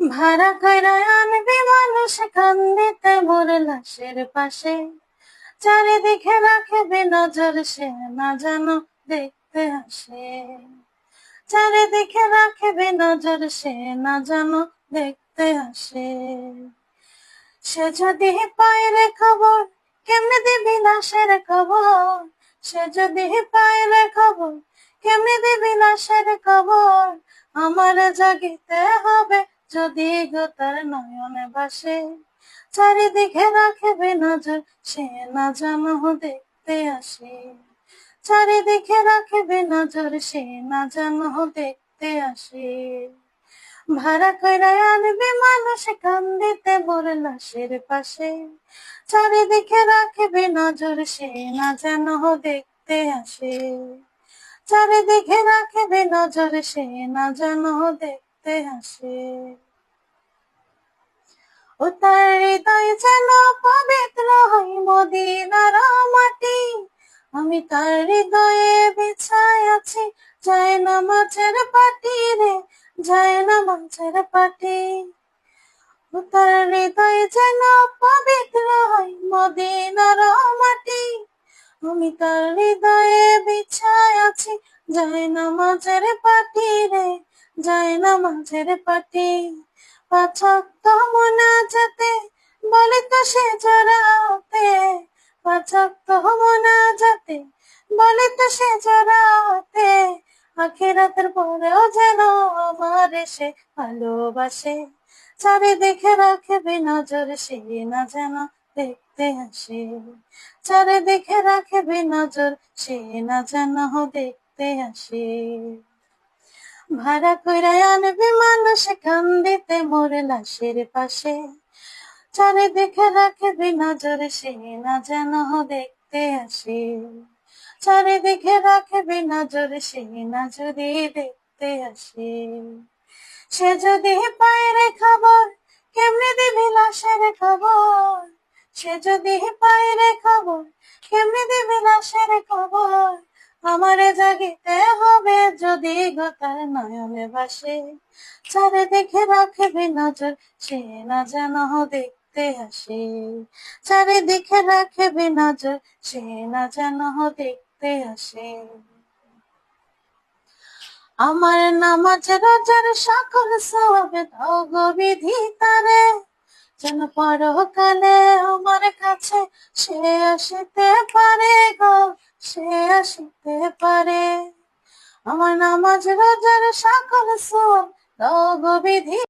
ভাড়া কইরা আনবি মানুষ কান্দিতে মোর লাশের পাশে, চারিদিকে রাখবে নজর সে না জানো দেখতে আসে। চারিদিকে রাখবে নজর সে না জানো দেখতে আসে। সে যদি পায় রে খবর কেমনে দিবি লাশের খবর, সে যদি পায় রে খবর কেমনে দিবি লাশের খবর। আমার জাগিতে হবে যদি গো তার নয়নে ভাসে, চারিদিকে রাখবে নজর সে না জানো দেখতে আসে। চারিদিকে রাখবে নজর সে না জানো দেখতে আসে। ভাড়া কইরা আনবি মানুষ কান্দিতে মোর লাশের পাশে, চারিদিকে রাখবে নজর সে না যেন দেখতে আসে। চারিদিকে রাখবে নজর সে না যেন দেখতে আসে। ও তার হৃদয় যেন পবিত্র হয় মদিনার মাটি, আমি তার হৃদয়ে বিছায় আছি জায়নামাজের পাটি রে, জায়নামাজের পাটি। ও তার হৃদয় যেন পবিত্র হয় মদিনার মাটি, আমি তার হৃদয়ে বিছায় আছি জায়নামাজের পাটি রে, জায়নামাজের পাটি। পাঁচ ওয়াক্ত মুনাজাতে বলে তো সে জড়াতে, পাঁচ ওয়াক্ত মুনাজাতে বলে তো সে জড়াতে, আখিরাতের পরেও যেন আমার সে ভালোবাসে। চারিদিকে রাখবে নজর সে না যেন দেখতে আসে। চারিদিকে রাখবে নজর সে না যেন দেখতে আসে। ভাড়া কইরা আনবি মানুষ কান্দিতে মোর লাশের পাশে, চারিদিকে রাখবি নজর সে না যেন দেখতে আসে। চারিদিকে রাখবি নজর সে না যদি দেখতে আসে। সে যদি পায় রে খবর কেমনে দিবি লাশের খবর, সে যদি পায় রে খবর কেমনে দিবি লাশের খবর। আমারে জাগিতে হবে যদি গো তার নয়নে ভাসে, চারিদিকে রাখবি নজর সে না যেন দেখতে আসে। চারিদিকে রাখবি নজর সে না যেন দেখতে আসে। আমার নামাজ রোজার সকল সওয়াব দাও গো বিধিতারে, যেন পরকালে আমার কাছে সে আসিতে পারে গো, সে আসিতে পারে। আমার নামাজ রোজার সকল সওয়াব দাও গো বিধি